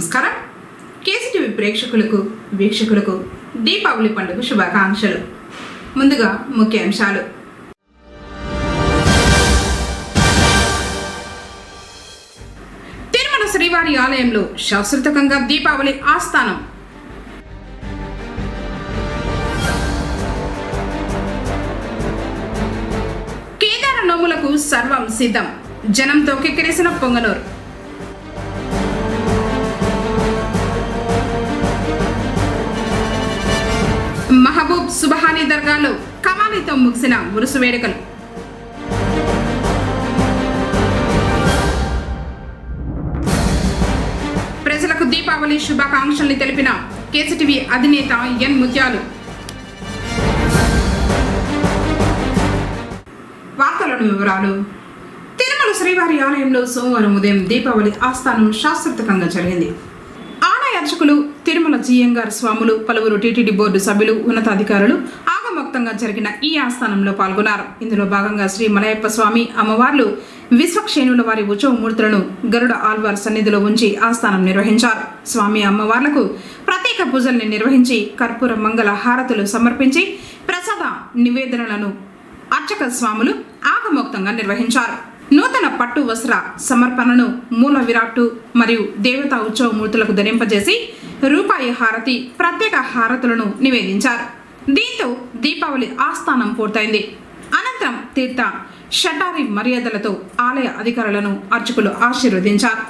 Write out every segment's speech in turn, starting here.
నమస్కారం. కేసీటీవీ ప్రేక్షకులకు వీక్షకులకు దీపావళి పండుగ శుభాకాంక్షలు. ముందుగా ముఖ్యాంశాలు. తిరుమల శ్రీవారి ఆలయంలో శాస్త్రోక్తంగా దీపావళి ఆస్థానం. కేదార నోములకు సర్వం సిద్ధం. జనంతో కిక్కిరిసిన పొంగనూరు. మహబూబ్ సుబహానీ దర్గాలో కవాలీతో ముగిసిన ఉరుసు వేడుకలు. ప్రజలకు దీపావళి శుభాకాంక్షల్ని తెలిపిన కేసీటీవీ అధినేత ఎన్ ముత్యాలు. వార్తలను వివరాలు. తిరుమల శ్రీవారి ఆలయంలో సోమవారం ఉదయం దీపావళి ఆస్థానం శాస్త్రోక్తంగా జరిగింది. ఆలయ అర్చకులు, తిరుమల జీఎంగార్ స్వాములు, పలువురు టీటీడీ బోర్డు సభ్యులు, ఉన్నతాధికారులు ఆగమోక్తంగా జరిగిన ఈ ఆస్థానంలో పాల్గొన్నారు. ఇందులో భాగంగా శ్రీ మలయప్ప స్వామి, అమ్మవార్లు, విశ్వక్షేణుల వారి ఉత్సవమూర్తులను గరుడ ఆల్వార్ సన్నిధిలో ఉంచి ఆస్థానం నిర్వహించారు. స్వామి అమ్మవార్లకు ప్రత్యేక పూజల్ని నిర్వహించి కర్పూర మంగళ హారతులు సమర్పించి ప్రసాద నివేదనలను అర్చక స్వాములు ఆగమోక్తంగా నిర్వహించారు. నూతన పట్టు వస్త్ర సమర్పణను మూల విరాట్టు మరియు దేవతా ఉత్సవమూర్తులకు ధరింపజేసి రూపాయి హారతి, ప్రత్యేక హారతులను నివేదించారు. దీంతో దీపావళి ఆస్థానం పూర్తయింది. అనంతరం తీర్థ షటారి మర్యాదలతో ఆలయ అధికారులను అర్చకులు ఆశీర్వదించారు.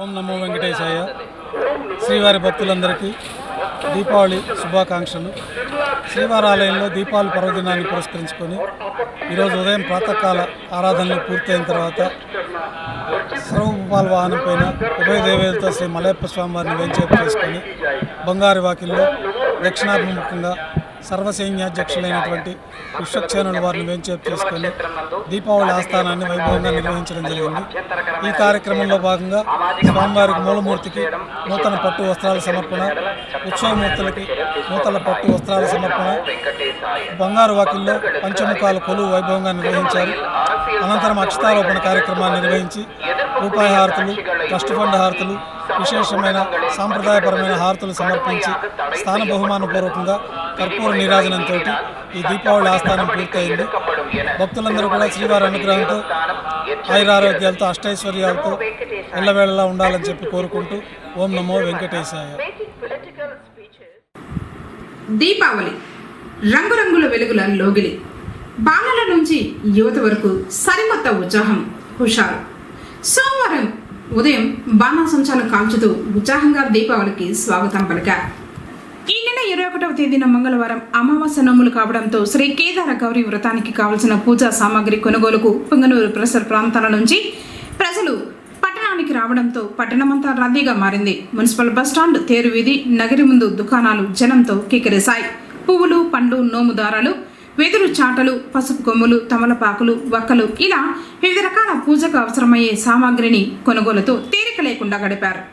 ఓం నమో వెంకటేశాయ. శ్రీవారి భక్తులందరికీ దీపావళి శుభాకాంక్షలు. శ్రీవారి ఆలయంలో దీపావళి పర్వదినాన్ని పురస్కరించుకొని ఈరోజు ఉదయం ప్రాతకాల ఆరాధనలు పూర్తయిన తర్వాత సర్వభూపాల వాహనం పైన ఉభయ దేవేలతో శ్రీ మలయప్ప స్వామి వారిని వేంచేపు చేసుకొని బంగారు వాకిల్లో దక్షిణాభిముఖంగా సర్వసైన్యాధ్యక్షులైనటువంటి విశ్వక్షేణుల వారిని వేంచేపు చేసుకొని దీపావళి ఆస్థానాన్ని వైభవంగా నిర్వహించడం జరిగింది. ఈ కార్యక్రమంలో భాగంగా స్వామివారికి మూలమూర్తికి నూతన పట్టు వస్త్రాల సమర్పణ, ఉత్సవమూర్తులకి నూతన పట్టు వస్త్రాల సమర్పణ, బంగారు వాకిల్లో పంచముఖాల కొలువు వైభవంగా నిర్వహించారు. అనంతరం అక్షతారోపణ కార్యక్రమాన్ని నిర్వహించి రూపాయి హారతులు, ట్రస్ట్ ఫండ్ హారతులు, విశేషమైన సాంప్రదాయపరమైన హారతులు సమర్పించి స్థాన బహుమానపూర్వకంగా కర్పూర నీరాజనంతో ఈ దీపావళి ఆస్థానం పూర్తయింది. భక్తులందరూ కూడా శ్రీవారి అనుగ్రహంతో ఆయురారోగ్యాలతో అష్టైశ్వర్యాలతో ఎల్లవేళలా ఉండాలని చెప్పి కోరుకుంటూ ఓం నమో వెంకటేశాయ. దీపావళి రంగురంగుల వెలుగుల లోగిలి. బాలల నుంచి యువత వరకు సరికొత్త ఉత్సాహం, హుషారు. సోమవారం ఉదయం బాణాసంచాలు కాల్చుతూ ఉత్సాహంగా దీపావళికి స్వాగతం పలికారు. ఈ నెల 21వ తేదీన మంగళవారం అమావాస్య నోములు కావడంతో శ్రీ కేదార గౌరీ వ్రతానికి కావలసిన పూజా సామాగ్రి కొనుగోలుకు పుంగనూరు పరిసర ప్రాంతాల నుంచి ప్రజలు పట్టణానికి రావడంతో పట్టణమంతా రద్దీగా మారింది. మున్సిపల్ బస్టాండ్, తేరు వీధి, నగరి ముందు దుకాణాలు జనంతో కిక్కిరిశాయి. పువ్వులు, పండ్లు, నోము దారాలు, వెదురు చాటలు, పసుపు కొమ్ములు, తమలపాకులు, వక్కలు ఇలా వివిధ రకాల పూజకు అవసరమయ్యే సామాగ్రిని కొనుగోలుతో తీరిక లేకుండా గడిపారు.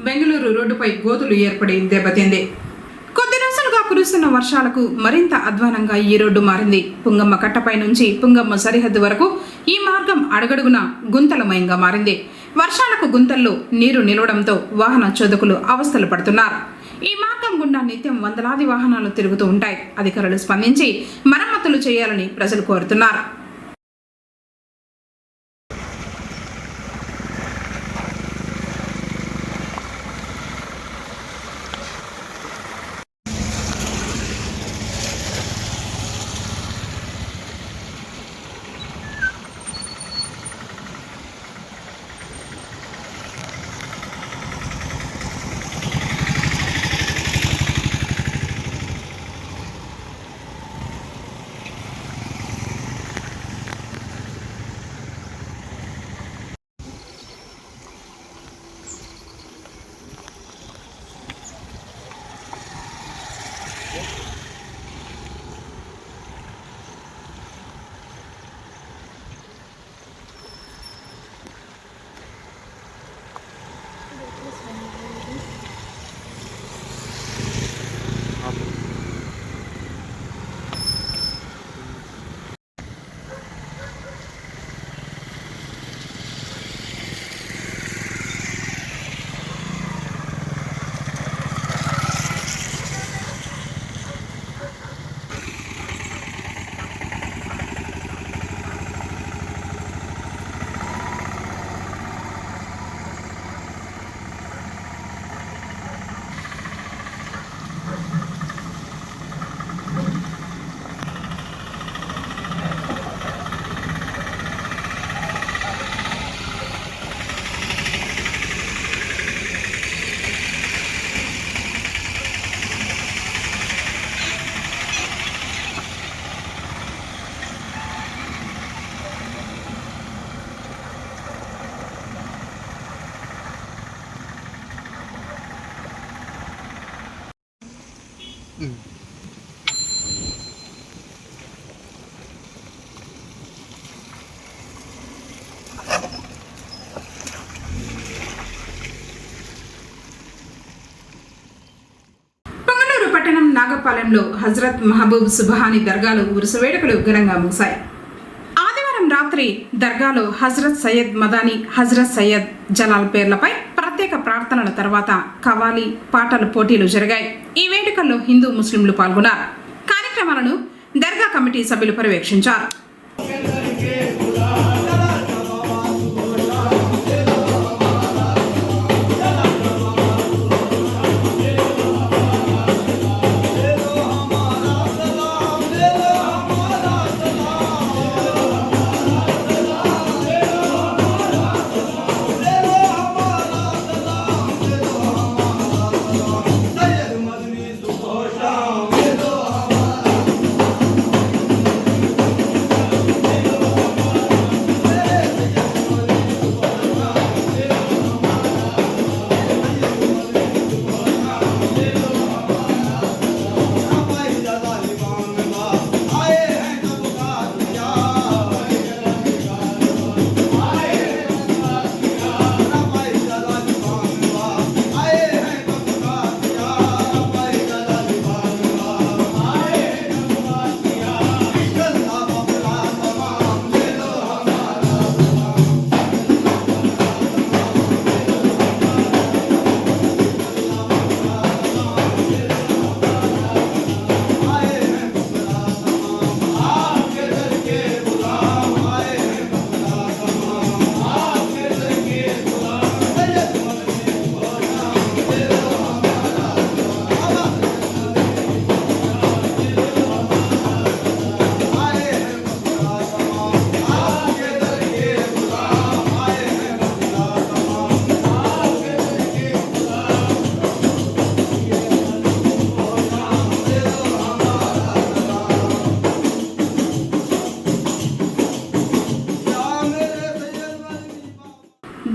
బెంగళూరు రోడ్డుపై గోతులు ఏర్పడి దెబ్బతింది. కొద్ది రోజులుగా కురుస్తున్న వర్షాలకు మరింత అధ్వానంగా ఈ రోడ్డు మారింది. పుంగమ్మ కట్టపై నుంచి పుంగమ్మ సరిహద్దు వరకు ఈ మార్గం అడుగడుగున గుంతలమయంగా మారింది. వర్షాలకు గుంతల్లో నీరు నిలవడంతో వాహన చోదకులు అవస్థలు పడుతున్నారు. ఈ మార్గం గుండా నిత్యం వందలాది వాహనాలు తిరుగుతూ ఉంటాయి. అధికారులు స్పందించి మరమ్మతులు చేయాలని ప్రజలు కోరుతున్నారు. పట్టణం నాగపాలెంలో హజరత్ మహబూబ్ సుబ్హానీ దర్గాలో ఉరుసు వేడుకలు ఘనంగా ముగిశాయి. ఆదివారం రాత్రి దర్గాలో హజరత్ సయ్యద్ మదానీ, హజరత్ సయ్యద్ జలాల్ పేర్లపై ప్రత్యేక ప్రార్థనల తర్వాత కవాలి పాటల పోటీలు జరిగాయి. ఈ వేడుకల్లో హిందూ ముస్లింలు పాల్గొన్నారు. కార్యక్రమాలను దర్గా కమిటీ సభ్యులు పర్యవేక్షించారు.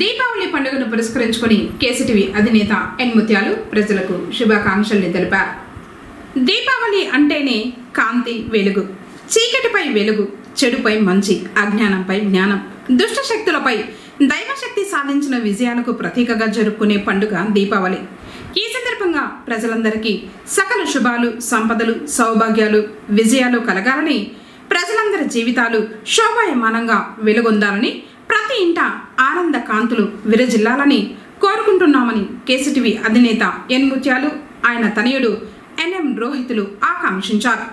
దీపావళి పండుగను పురస్కరించుకొని కేసీటీవీ అధినేత ఎన్ ముత్యాలు ప్రజలకు శుభాకాంక్షల్ని తెలిపారు. దీపావళి అంటేనే కాంతి, వెలుగు, చీకటిపై వెలుగు, చెడుపై మంచి, అజ్ఞానంపై జ్ఞానం, దుష్ట శక్తులపై దైవశక్తి సాధించిన విజయాలకు ప్రతీకగా జరుపుకునే పండుగ దీపావళి. ఈ సందర్భంగా ప్రజలందరికీ సకల శుభాలు, సంపదలు, సౌభాగ్యాలు, విజయాలు కలగాలని, ప్రజలందరి జీవితాలు శోభాయమానంగా వెలుగొందాలని, ప్రతి ఇంట ఆనంద కాంతులు విరజిల్లాలని కోరుకుంటున్నామని కేసీటీవీ అధినేత ఎన్ ముత్యాలు, ఆయన తనయుడు ఎన్ఎం రోహితులు ఆకాంక్షించారు.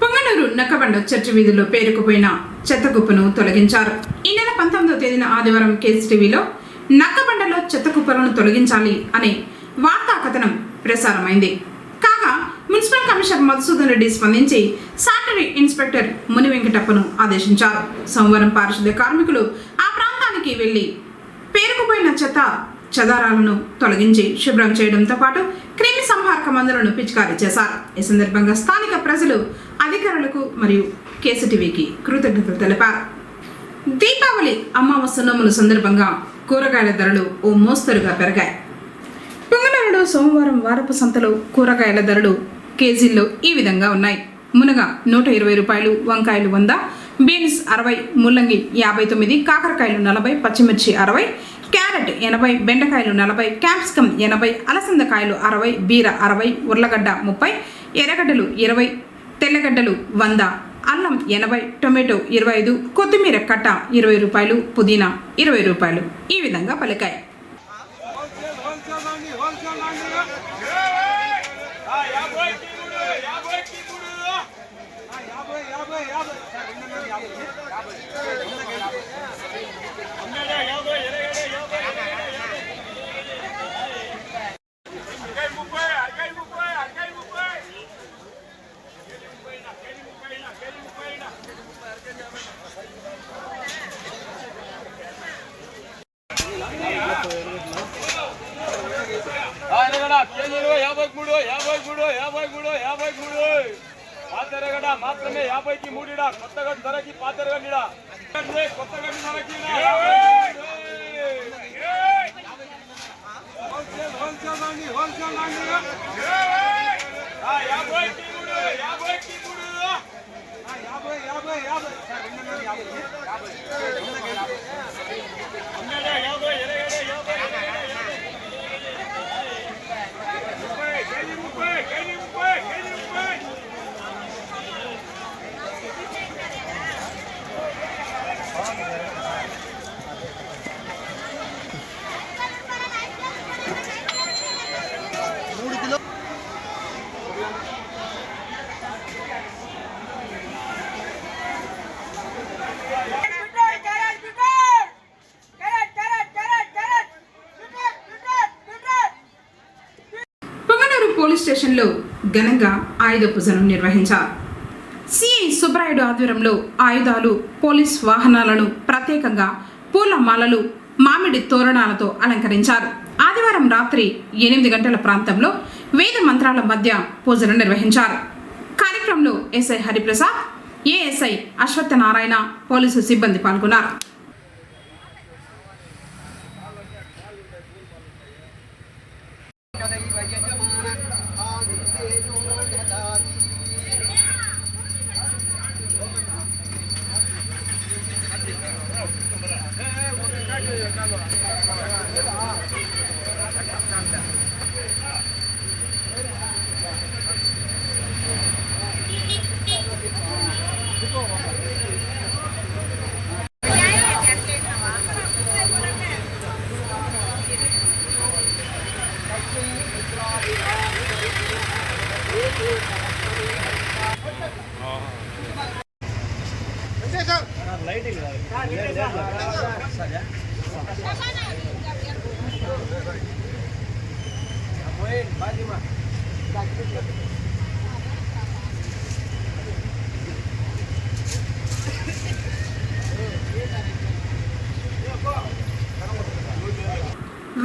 పొంగనూరు నక్కబండ చర్చి వీధిలో పేరుకుపోయిన చెత్తకుప్పను తొలగించారు. ఈ నెల 19వ తేదీన ఆదివారం కేసీటీవీలో నక్కబండలో చెత్తకుప్పలను తొలగించాలి అనే వార్తా కథనం ప్రసారమైంది. కాగా మున్సిపల్ కమిషనర్ మధుసూదన్ రెడ్డి స్పందించి శానిటరీ ఇన్స్పెక్టర్ ముని వెంకటప్పను ఆదేశించారు. సోమవారం పారిశుద్ధ్య కార్మికులు ఆ ప్రాంతానికి వెళ్లి పేరుకుపోయిన చెదారాలను తొలగించి శుభ్రం చేయడంతో పాటు క్రిమి సంహారక మందులను పిచికారీ చేశారు. ఈ సందర్భంగా స్థానిక ప్రజలు అధికారులకు మరియు కేసీటీవీకి కృతజ్ఞతలు తెలిపారు. దీపావళి అమావాస్య నోముల సందర్భంగా కూరగాయల ధరలు ఓ మోస్తరుగా పెరిగాయి. పొంగనూరులో సోమవారం వారపు సంతలో కూరగాయల ధరలు కేజీల్లో ఈ విధంగా ఉన్నాయి. మునగ 120 రూపాయలు, వంకాయలు 100, బీన్స్ 60, ముల్లంగి 59, కాకరకాయలు 40, పచ్చిమిర్చి 60, క్యారెట్ 80, బెండకాయలు 40, క్యాప్సికమ్ 80, అలసందకాయలు 60, బీర 60, ఉర్లగడ్డ 30, ఎర్రగడ్డలు 20, తెల్లగడ్డలు 100, అల్లం 80, టొమాటో 25, కొత్తిమీర కట్ట 20 రూపాయలు, పుదీనా 20 రూపాయలు ఈ విధంగా పలికాయి. పాతెరగడ మాత్రమే 50కి 3 కొత్తగడ్డ ధరకి పాతెరగడ కొత్తగడ్డ ధరకి పోలీస్ స్టేషన్లో ఘనంగా ఆయుధ పూజను నిర్వహించారు. సిఐ సుబ్రాయుడు ఆధ్వర్యంలో ఆయుధాలు, పోలీస్ వాహనాలను ప్రత్యేకంగా పూల మాలలు, మామిడి తోరణాలతో అలంకరించారు. ఆదివారం రాత్రి 8 గంటల ప్రాంతంలో వేద మంత్రాల మధ్య పూజలు నిర్వహించారు. కార్యక్రమంలో SI Hariprasad, ASI Ashwathanarayana, police సిబ్బంది పాల్గొన్నారు.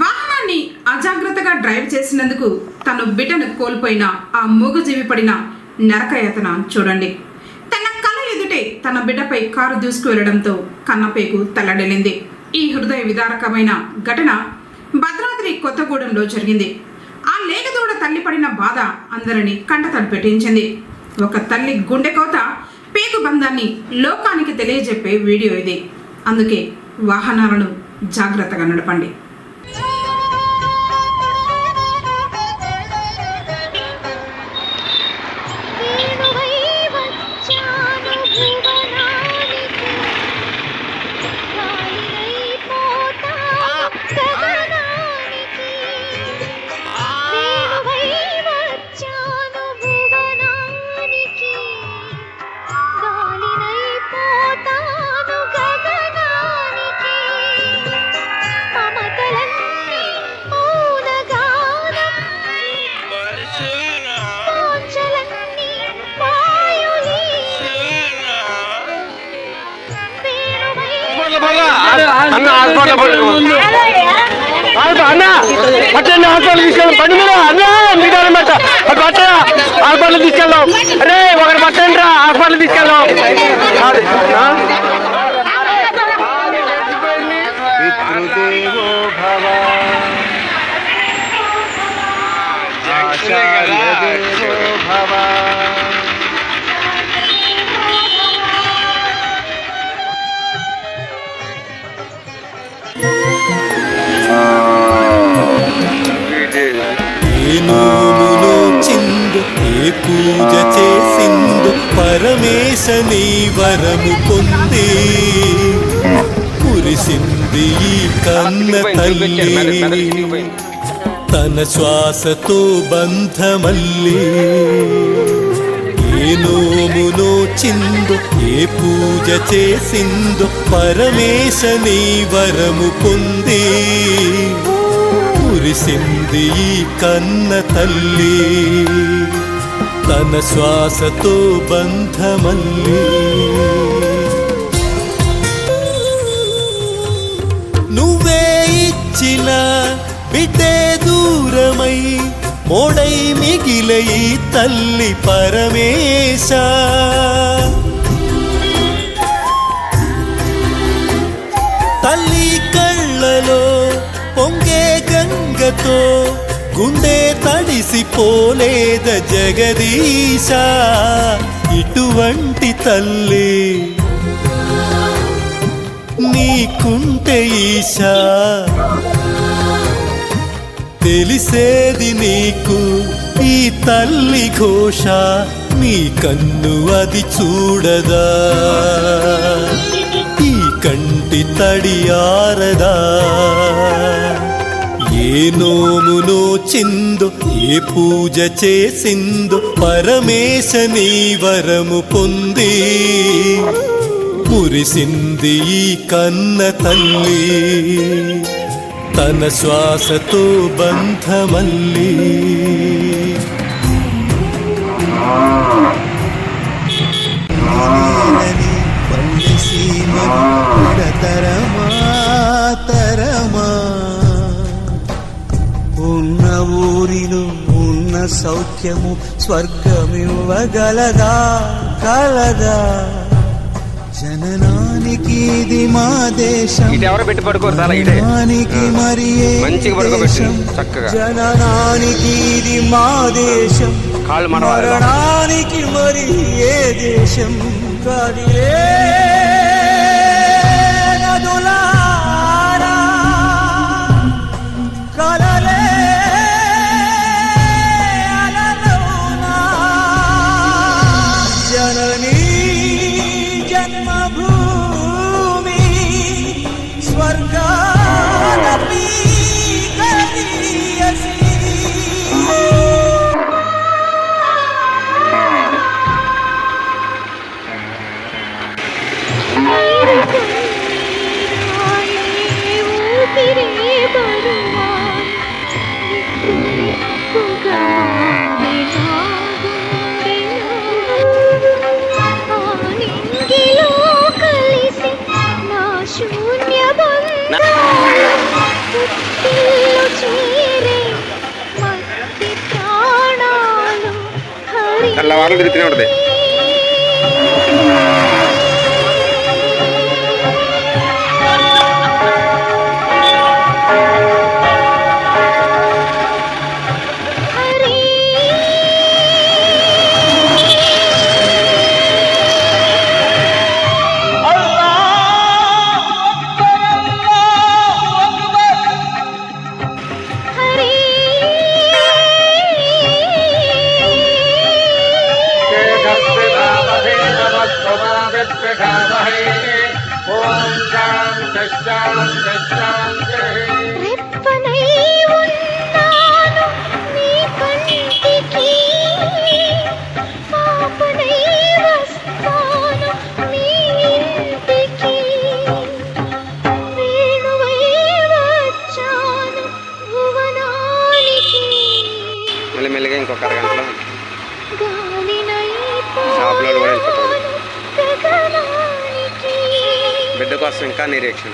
వాహనాన్ని అజాగ్రత్తగా డ్రైవ్ చేసినందుకు తను బిడ్డను కోల్పోయిన ఆ మూగజీవి పడిన నరకయాతన చూడండి. తన కళ్ళ ఎదుటే తన బిడ్డపై కారు దూసుకువెళ్లడంతో కన్నపేకు తల్లడిల్లింది. ఈ హృదయ విదారకమైన ఘటన భద్రాద్రి కొత్తగూడెంలో జరిగింది. ఆ లేగదూడ తల్లి పడిన బాధ అందరినీ కంటతడి పెట్టించింది. ఒక తల్లి గుండె కోత, పేగు బంధాన్ని లోకానికి తెలియజెప్పే వీడియో ఇది. అందుకే వాహనాలను జాగ్రత్తగా నడపండి. అన్న పట్టండి, హాస్పిటల్ తీసుకెళ్దాం. బండి మీద అన్న మిగతా పట్ట పట్ట హాస్పిటల్ తీసుకెళ్దాం. అరే ఒకటి పట్టండి రా, హాస్పిటల్ తీసుకెళ్దాం. పితృదేవో భవ ఆచార్యదేవో భవ. నోములో చిందు ఏ పూజ చేసిందు పరమేశ నీ వరము పొంది కురిసింది ఈ కన్న తల్లి తన శ్వాసతో బంధమల్లి. ఏ నోములో చిందు ఏ పూజ చేసిందు పరమేశ నీ వరము పొంది కురిసింది ఈ కన్న తల్లి తన శ్వాసతో బంధమల్లి. నువ్వే ఇచ్చిన బిడ్డే దూరమై మోడై మిగిలే ఈ తల్లి పరమేశ. తల్లి కళ్ళలో పొంగే గంగతో గుండె తడిసిపోలేద జగదీశ. ఇటువంటి తల్లి నీకుంటే ఈశా, తెలిసేది నీకు ఈ తల్లి ఘోష. నీ కన్ను అది చూడదా, ఈ కంటి తడియారదా. ఏ నోమునో చిందో ఏ పూజ చేసిందో పరమేశ నీ వరము పొంది మురిసింది ఈ కన్న తల్లి తన శ్వాసతో బంధమల్లి. నేలని పల్లె సీమలు తరమా తరమా ఉన్న ఊరిలో ఉన్న సౌఖ్యము స్వర్గమివ్వగలదా కలదా జననానికి ఇది మా దేశం ఎవరు పెట్టి పడుకోరు జననానికి మరి ఏ దేశం జననానికి ఇది మా దేశం మరణానికి మరి ఏ దేశం కాదిరే నదులారా కలలే అలలోనా జననీ జన్మభూమి స్వర్గాదపి కరీయసి తెల్లవారులు తిరుగుతూనే ఉంటుంది. మెల్లిమెల్లిగా ఇంకొక అరగంటలో షాప్లో కూడా వెళ్ళిపోతాడు. బిడ్డ కోసం ఇంకా నిరీక్షణ,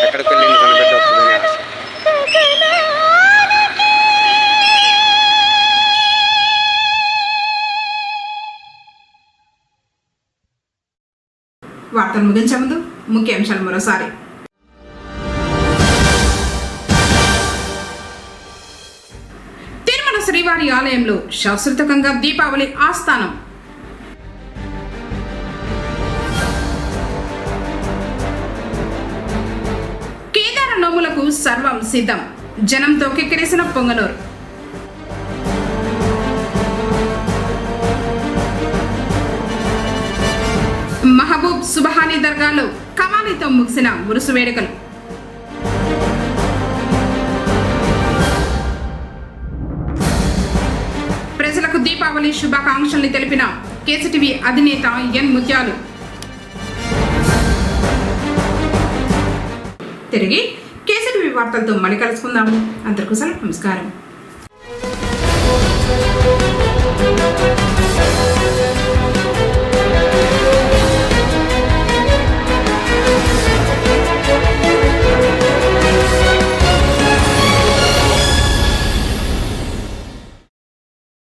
ఎక్కడికి వెళ్ళింది తన బిడ్డ వస్తుందని ఆశ. వార్తలు ముగించే ముందు ముఖ్యాంశాలు మరోసారి. తిరుమల శ్రీవారి ఆలయంలో శాస్త్రోక్తంగా దీపావళి ఆస్థానం. కేదార నోములకు సర్వం సిద్ధం, జనంతో కిక్కిరిసిన పొంగనూరు. మహబూబ్ సుబహానీ దర్గాలో కమాలీతో ముగిసిన ఉరుసు వేడుకలు. ప్రజలకు దీపావళి శుభాకాంక్షల్ని తెలిపిన కేసీటీవీ అధినేత ఎన్ ముత్యాలు. తిరిగి కేసీటీవీ వార్తలతో మళ్ళీ కలుసుకుందాము. అందరికీ నమస్కారం.